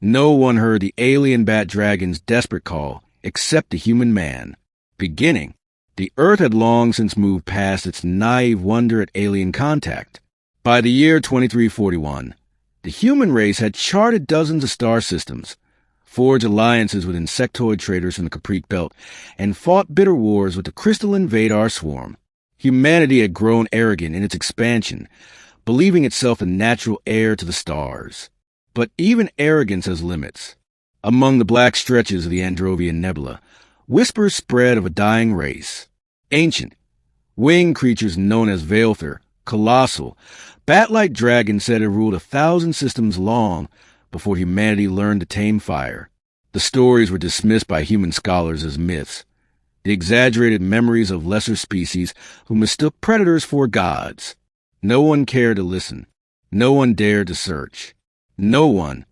No one heard the alien bat dragon's desperate call except the human man. Beginning. The Earth had long since moved past its naive wonder at alien contact. By the year 2341, the human race had charted dozens of star systems, forged alliances with insectoid traders from the Capric Belt, and fought bitter wars with the crystalline Vadar swarm. Humanity had grown arrogant in its expansion, believing itself the natural heir to the stars. But even arrogance has limits. Among the black stretches of the Androvian Nebula, whispers spread of a dying race. Ancient, winged creatures known as Veilther, colossal, bat-like dragons said it ruled 1,000 systems long before humanity learned to tame fire. The stories were dismissed by human scholars as myths, the exaggerated memories of lesser species who mistook predators for gods. No one cared to listen. No one dared to search. No one,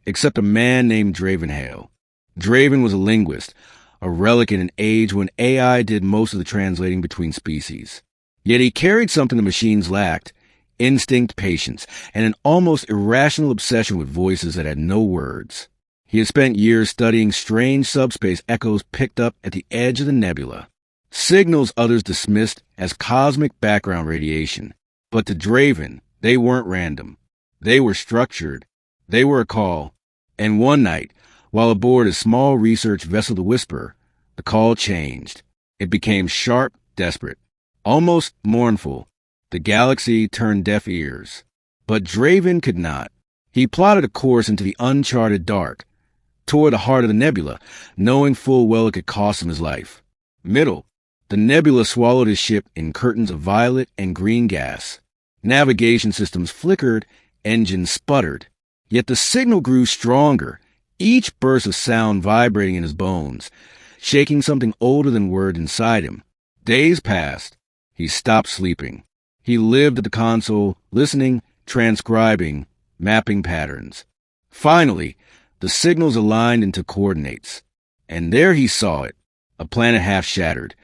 except a man named Dravenhale. Draven was a linguist, a relic in an age when AI did most of the translating between species. Yet he carried something the machines lacked: instinct, patience, and an almost irrational obsession with voices that had no words. He had spent years studying strange subspace echoes picked up at the edge of the nebula, signals others dismissed as cosmic background radiation. But to Draven, they weren't random. They were structured. They were a call. And one night, while aboard a small research vessel, the Whisper, the call changed. It became sharp, desperate, almost mournful. The galaxy turned deaf ears. But Draven could not. He plotted a course into the uncharted dark, toward the heart of the nebula, knowing full well it could cost him his life. Middle. The nebula swallowed his ship in curtains of violet and green gas. Navigation systems flickered, engines sputtered. Yet the signal grew stronger, each burst of sound vibrating in his bones, shaking something older than word inside him. Days passed. He stopped sleeping. He lived at the console, listening, transcribing, mapping patterns. Finally, the signals aligned into coordinates. And there he saw it, a planet half shattered,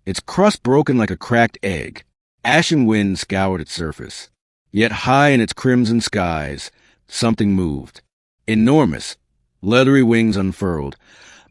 its crust broken like a cracked egg. Ashen wind scoured its surface. Yet high in its crimson skies, something moved. Enormous, leathery wings unfurled,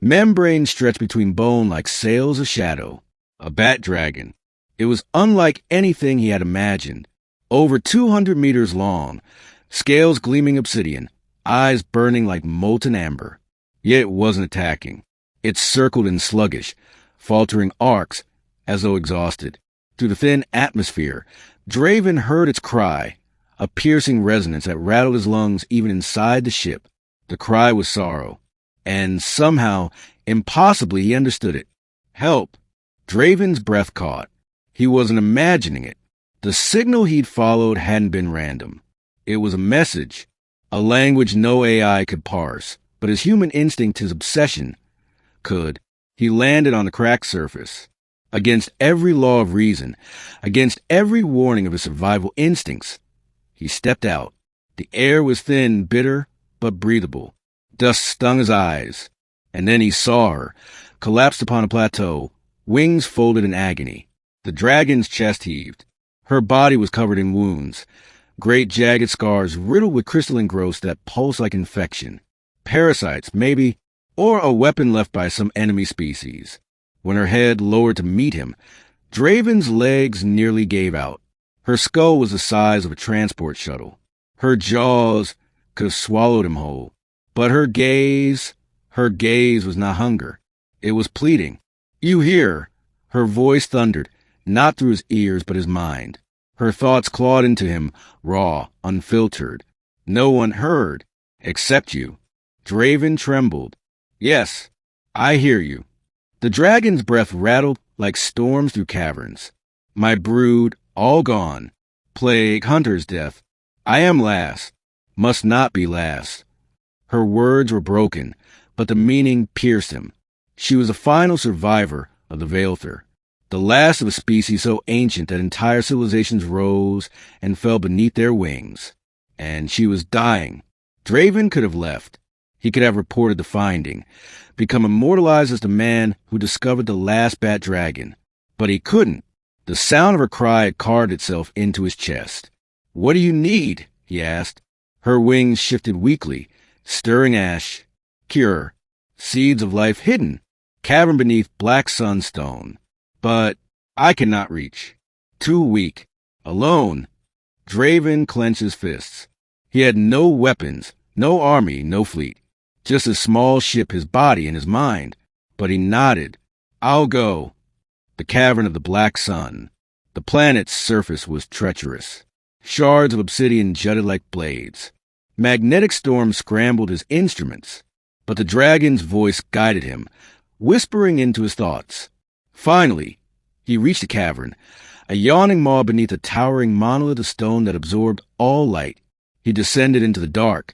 membranes stretched between bone like sails of shadow. A bat dragon. It was unlike anything he had imagined. Over 200 meters long, scales gleaming obsidian, eyes burning like molten amber. Yet it wasn't attacking. It circled in sluggish, faltering arcs, as though exhausted. Through the thin atmosphere, Draven heard its cry, a piercing resonance that rattled his lungs even inside the ship. The cry was sorrow. And somehow, impossibly, he understood it. Help! Draven's breath caught. He wasn't imagining it. The signal he'd followed hadn't been random. It was a message, a language no AI could parse, but his human instinct, his obsession, could. He landed on the cracked surface. Against every law of reason, against every warning of his survival instincts, he stepped out. The air was thin, bitter, but breathable. Dust stung his eyes. And then he saw her, collapsed upon a plateau, wings folded in agony. The dragon's chest heaved. Her body was covered in wounds, great jagged scars riddled with crystalline growths that pulsed like infection. Parasites, maybe, or a weapon left by some enemy species. When her head lowered to meet him, Draven's legs nearly gave out. Her skull was the size of a transport shuttle. Her jaws could have swallowed him whole. But her gaze was not hunger. It was pleading. You hear? Her voice thundered, not through his ears but his mind. Her thoughts clawed into him, raw, unfiltered. No one heard, except you. Draven trembled. Yes, I hear you. The dragon's breath rattled like storms through caverns. My brood, all gone. Plague, hunter's death. I am last. Must not be last. Her words were broken, but the meaning pierced him. She was the final survivor of the Veilther, the last of a species so ancient that entire civilizations rose and fell beneath their wings. And she was dying. Draven could have left. He could have reported the finding, become immortalized as the man who discovered the last bat dragon. But he couldn't. The sound of her cry had carved itself into his chest. What do you need? He asked. Her wings shifted weakly, Stirring ash. Cure. Seeds of life hidden. Cavern beneath black sunstone. But I cannot reach. Too weak. Alone. Draven clenches fists. He had no weapons, no army, no fleet. Just a small ship, his body and his mind. But he nodded. I'll go. The cavern of the black sun. The planet's surface was treacherous. Shards of obsidian jutted like blades. Magnetic storms scrambled his instruments. But the dragon's voice guided him, whispering into his thoughts. Finally, he reached the cavern, a yawning maw beneath a towering monolith of stone that absorbed all light. He descended into the dark,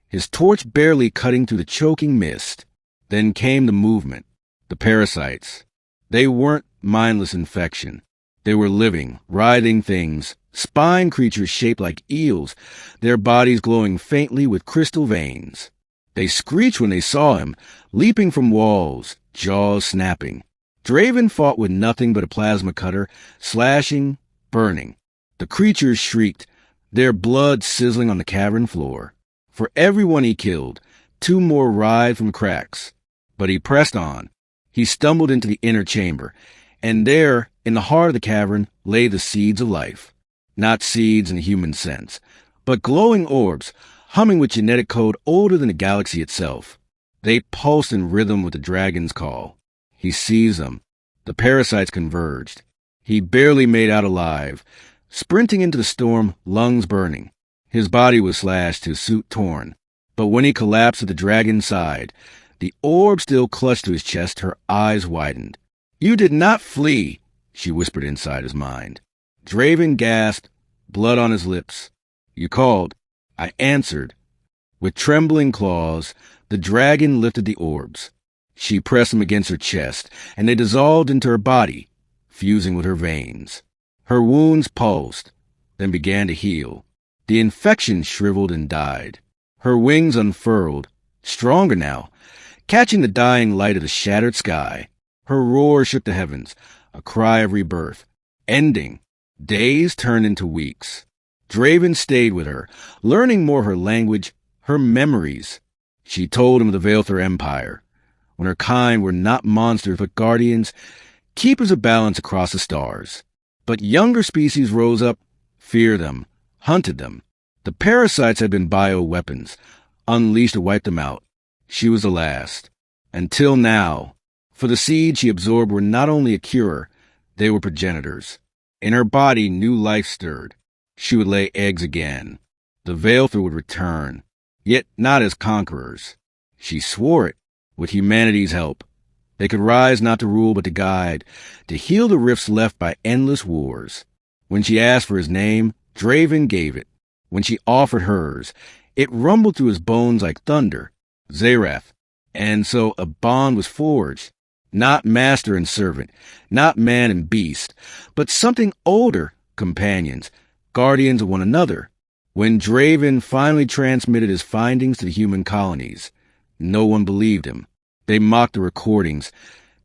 his torch barely cutting through the choking mist. Then came the movement, the parasites. They weren't mindless infection. They were living, writhing things, spine creatures shaped like eels, their bodies glowing faintly with crystal veins. They screeched when they saw him, leaping from walls, jaws snapping. Draven fought with nothing but a plasma cutter, slashing, burning. The creatures shrieked, their blood sizzling on the cavern floor. For everyone he killed, 2 more writhed from cracks. But he pressed on. He stumbled into the inner chamber, and there, in the heart of the cavern, lay the seeds of life. Not seeds in the human sense, but glowing orbs, humming with genetic code older than the galaxy itself. They pulsed in rhythm with the dragon's call. He seized them. The parasites converged. He barely made out alive, sprinting into the storm, lungs burning. His body was slashed, his suit torn. But when he collapsed at the dragon's side, the orb still clutched to his chest, her eyes widened. You did not flee, she whispered inside his mind. Draven gasped, blood on his lips. You called. I answered. With trembling claws, the dragon lifted the orbs. She pressed them against her chest, and they dissolved into her body, fusing with her veins. Her wounds pulsed, then began to heal. The infection shriveled and died. Her wings unfurled, stronger now, catching the dying light of the shattered sky. Her roar shook the heavens, a cry of rebirth. Ending. Days turned into weeks. Draven stayed with her, learning more her language, her memories. She told him of the Veilthur Empire, when her kind were not monsters but guardians, keepers of balance across the stars. But younger species rose up, feared them, hunted them. The parasites had been bioweapons, unleashed to wipe them out. She was the last. Until now. For the seeds she absorbed were not only a cure, they were progenitors. In her body, new life stirred. She would lay eggs again. The Veilthur would return, yet not as conquerors. She swore it, with humanity's help. They could rise not to rule but to guide, to heal the rifts left by endless wars. When she asked for his name, Draven gave it. When she offered hers, it rumbled through his bones like thunder. Zerath. And so a bond was forged. Not master and servant, not man and beast, but something older, companions, guardians of one another. When Draven finally transmitted his findings to the human colonies, no one believed him. They mocked the recordings,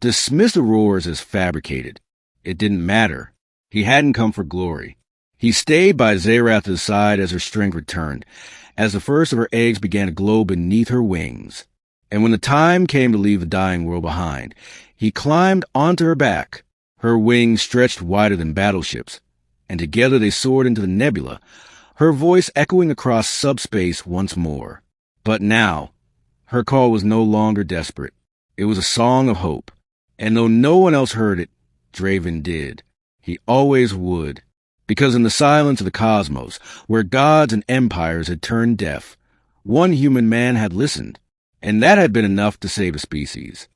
dismissed the roars as fabricated. It didn't matter. He hadn't come for glory. He stayed by Zerath's side as her strength returned, as the first of her eggs began to glow beneath her wings. And when the time came to leave the dying world behind, he climbed onto her back. Her wings stretched wider than battleships, and together they soared into the nebula, her voice echoing across subspace once more. But now, her call was no longer desperate. It was a song of hope. And though no one else heard it, Draven did. He always would. Because in the silence of the cosmos, where gods and empires had turned deaf, one human man had listened. And that had been enough to save a species.